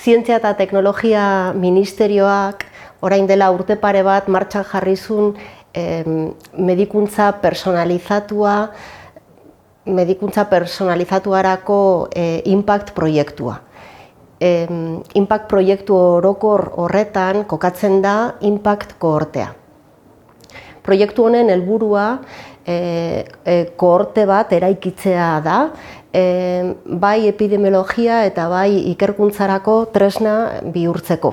Zientzia eta Teknologia Ministerioak orain dela urte pare bat martxan jarrizun medikuntza personalizatuarako impact proiektua. Impact proiektu orokor horretan kokatzen da impact kohortea. Proiektu honen helburua kohorte bat eraikitzea da, bai epidemiologia eta bai ikerkuntzarako tresna bihurtzeko.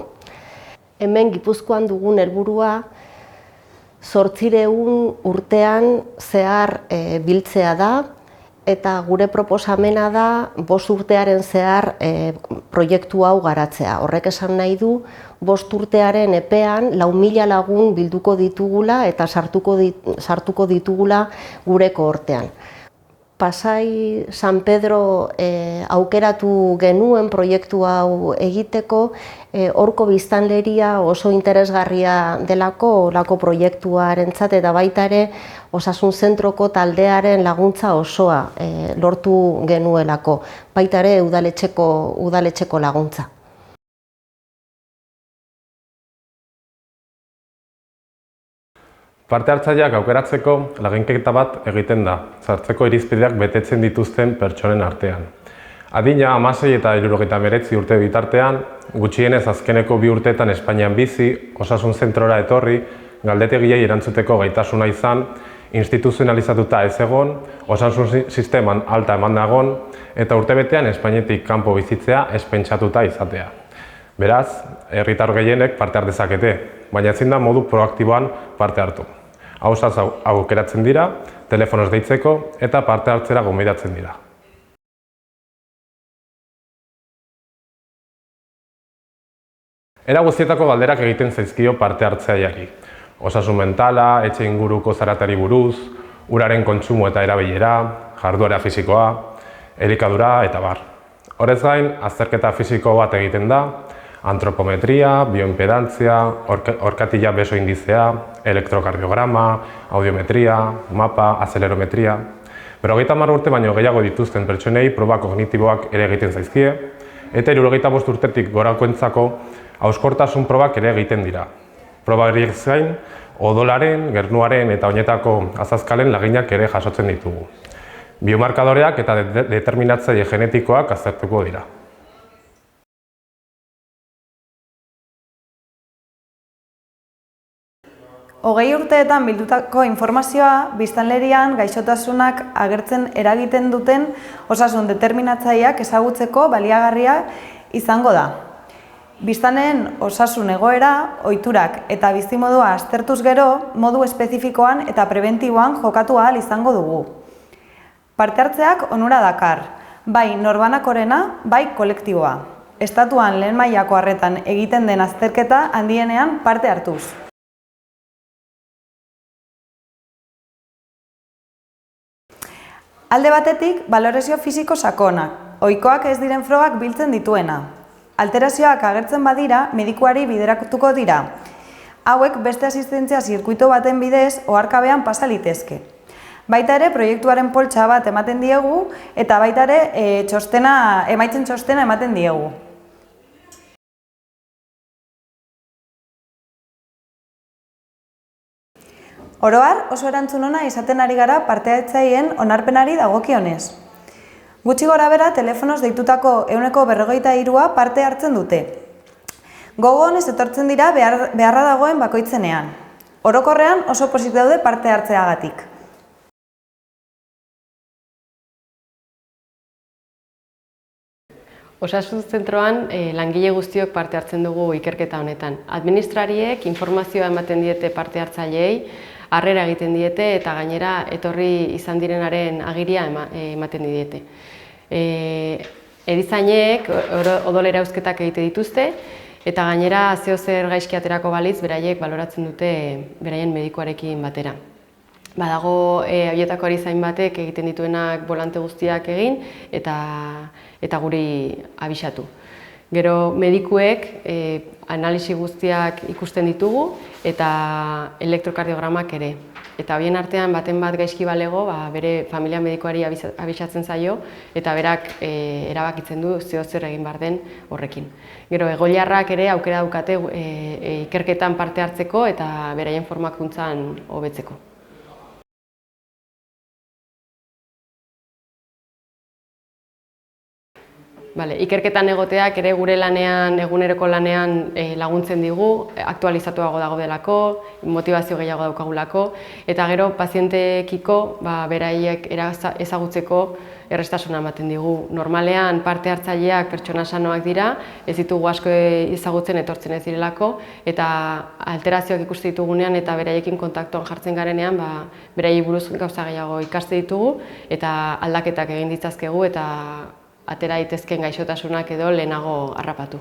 Hemen Gipuzkoan dugun helburua 800 urtean zehar biltzea da, eta gure proposamena da 5 urtearen zehar proiektu hau garatzea. Horrek esan nahi du 5 urtearen epean 4.000 lagun bilduko ditugula eta sartuko ditugula gure kohortean. Pasai San Pedro aukeratu genuen proiektu hau egiteko, horko biztanleria oso interesgarria delako proiektuarentzat eta baita ere osasun zentroko taldearen laguntza osoa lortu genuelako, baita ere udaletxeko laguntza. Parte hartzaileak aukeratzeko laginketa bat egiten da, sartzeko irizpideak betetzen dituzten pertsonen artean. Adina 16 eta 79 urte bitartean, gutxienez azkeneko 2 urteetan Espainian bizi, osasun zentrora etorri, galdetegiei erantzuteko gaitasuna izan, instituzionalizatuta ez egon, osasun sisteman alta eman dagon, eta urtebetean Espainetik kanpo bizitzea ez pentsatuta izatea. Beraz, herritar gehienek parte har dezakete, baina ezin da modu proaktiboan parte hartu. Ausaz aukeratzen dira, telefonoz deitzeko eta parte hartzera gonbidatzen dira. Era guztietako galderak egiten zaizkio parte hartzaileari. Osasun mentala, etxe inguruko zaratari buruz, uraren kontsumo eta erabilera, jarduera fisikoa, elikadura eta bar. Horrez gain, azterketa fisiko bat egiten da, antropometria, bioimpedantzia, orkatila beso indizea, elektrokardiograma, audiometria, mapa, azelerometria. 50 urte baino gehiago dituzten pertsonei proba kognitiboak ere egiten zaizkie, eta 75 urtetik gorakoentzako hauskortasun probak ere egiten dira. Proba horiek gain, odolaren, gernuaren eta oinetako azazkalen laginak ere jasotzen ditugu. Biomarkadoreak eta determinatzaile genetikoak aztertuko dira. Hogei urteetan bildutako informazioa biztanlerian gaixotasunak agertzen eragiten duten osasun determinatzaileak ezagutzeko baliagarria izango da. Biztanleen osasun egoera, ohiturak eta bizimodua aztertuz gero, modu espezifikoan eta prebentiboan jokatu ahal izango dugu. Parte hartzeak onura dakar, bai norbanakorena, bai kolektiboa. Estatuan lehen mailako arretan egiten den azterketa handienean parte hartuz. Alde batetik, balorazio fisiko sakona, ohikoak ez diren frogak biltzen dituena. Alterazioak agertzen badira, medikuari bideratuko dira. Hauek beste asistentzia zirkuito baten bidez oharkabean pasa litezke. Baita ere, proiektuaren poltsa bat ematen diegu eta baita ere emaitzen txostena ematen diegu. Oro har, oso erantzun ona izaten ari gara parte hartzaileen onarpenari dagokionez. Gutxi gorabehera telefonoz deitutako 43% parte hartzen dute. Gogo honez etortzen dira beharra dagoen bakoitzenean. Orokorrean oso pozik daude parte hartzeagatik. Osasun zentroan langile guztiok parte hartzen dugu ikerketa honetan. Administrariek informazioa ematen diete parte hartzaileei, harrera egiten diete eta gainera etorri izan direnaren agiria ematen diete. Erizainek odolera eusketak egite dituzte eta gainera zeozer gaizki aterako balitz beraiek baloratzen dute beraien medikuarekin batera. Badago horietako erizain batek egiten dituenak bolante guztiak egin eta guri abisatu. Gero medikuek analisi guztiak ikusten ditugu eta elektrokardiogramak ere. Eta bien artean baten bat gaizki balego, bere familia medikoari abisatzen zaio eta berak erabakitzen du zer egin behar den horrekin. Gero egoiliarrak ere aukera daukate ikerketan parte hartzeko eta beraien formakuntzan hobetzeko. Ikerketan egoteak ere gure lanean, eguneroko lanean laguntzen digu, aktualizatuago dago delako, motivazio gehiago daukagulako, eta gero pazienteekiko beraiek ezagutzeko erraztasuna ematen digu. Normalean parte hartzaileak pertsona sanoak dira, ez ditugu asko ezagutzen etortzen ez direlako, eta alterazioak ikuste ditugunean eta beraiekin kontaktuan jartzen garenean, beraiei buruz gauza gehiago ikaste ditugu, eta aldaketak egin ditzazkegu eta atera daitezkeen gaixotasunak edo lehenago harrapatu.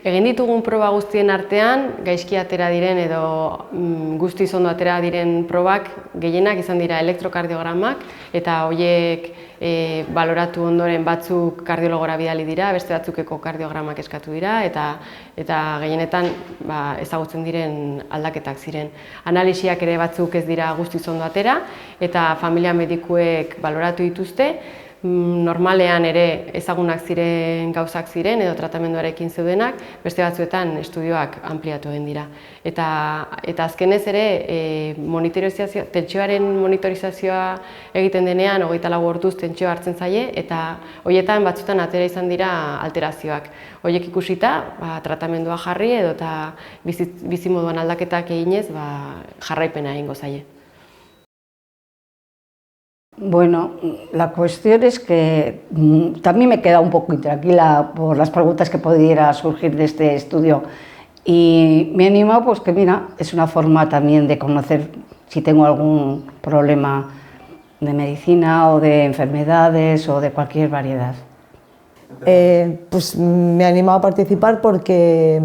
Egin ditugun proba guztien artean, gaizki atera diren edo guztiz ondo atera diren probak gehienak izan dira elektrokardiogramak eta horiek baloratu ondoren batzuk kardiologora bidali dira, beste batzuk ekokardiogramak eskatu dira eta gehienetan ezagutzen diren aldaketak ziren. Analisiak ere batzuk ez dira guztiz ondo atera eta familia medikuek baloratu dituzte, normalean ere ezagunak ziren gauzak ziren edo tratamenduarekin zeudenak, beste batzuetan estudioak ampliatu egin dira. Eta azkenez ere tentsioaren monitorizazioa egiten denean 24 orduz tentsioa hartzen zaie eta horietan batzuetan atera izan dira alterazioak. Horiek ikusita tratamendua jarri edo eta bizimoduan aldaketak eginez jarraipena egingo zaie. Bueno, la cuestión es que también me he quedado un poco intranquila por las preguntas que pudiera surgir de este estudio y me he animado pues que mira, es una forma también de conocer si tengo algún problema de medicina o de enfermedades o de cualquier variedad. Pues me he animado a participar porque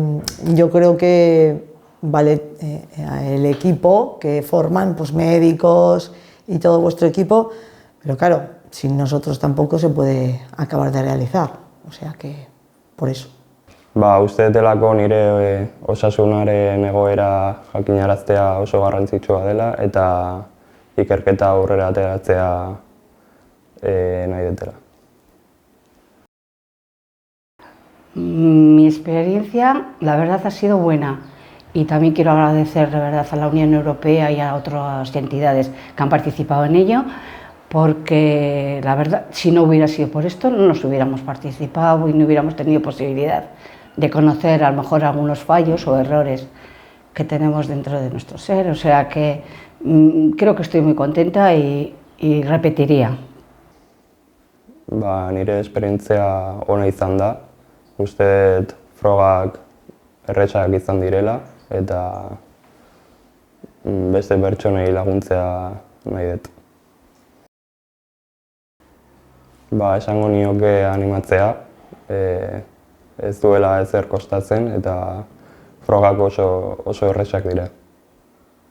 yo creo que el equipo que forman, pues médicos y todo vuestro equipo, pero claro, sin nosotros tampoco se puede acabar de realizar, o sea que por eso. Uste delako nire osasunaren egoera jakinaraztea oso garrantzitsua dela eta ikerketa aurrera ateratzea nahi dutela. Mi experiencia, la verdad, ha sido buena. Y también quiero agradecer de verdad a la Unión Europea y a otras entidades que han participado en ello, porque la verdad, si no hubiera sido por esto, no nos hubiéramos participado y no hubiéramos tenido posibilidad de conocer a lo mejor algunos fallos o errores que tenemos dentro de nuestro ser. O sea que creo que estoy muy contenta y repetiría. Nire esperientzia ona izan da. Uste dut frogak erretzak izan direla. Eta beste pertsonei laguntzea nahi dut. Esango nioke animatzea, ez duela ezer kostatzen eta frogak oso erretzak dira.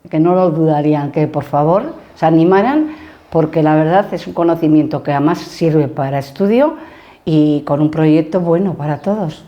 Que no lo dudarían, que por favor se animaran, porque la verdad es un conocimiento que además sirve para estudio y con un proyecto bueno para todos.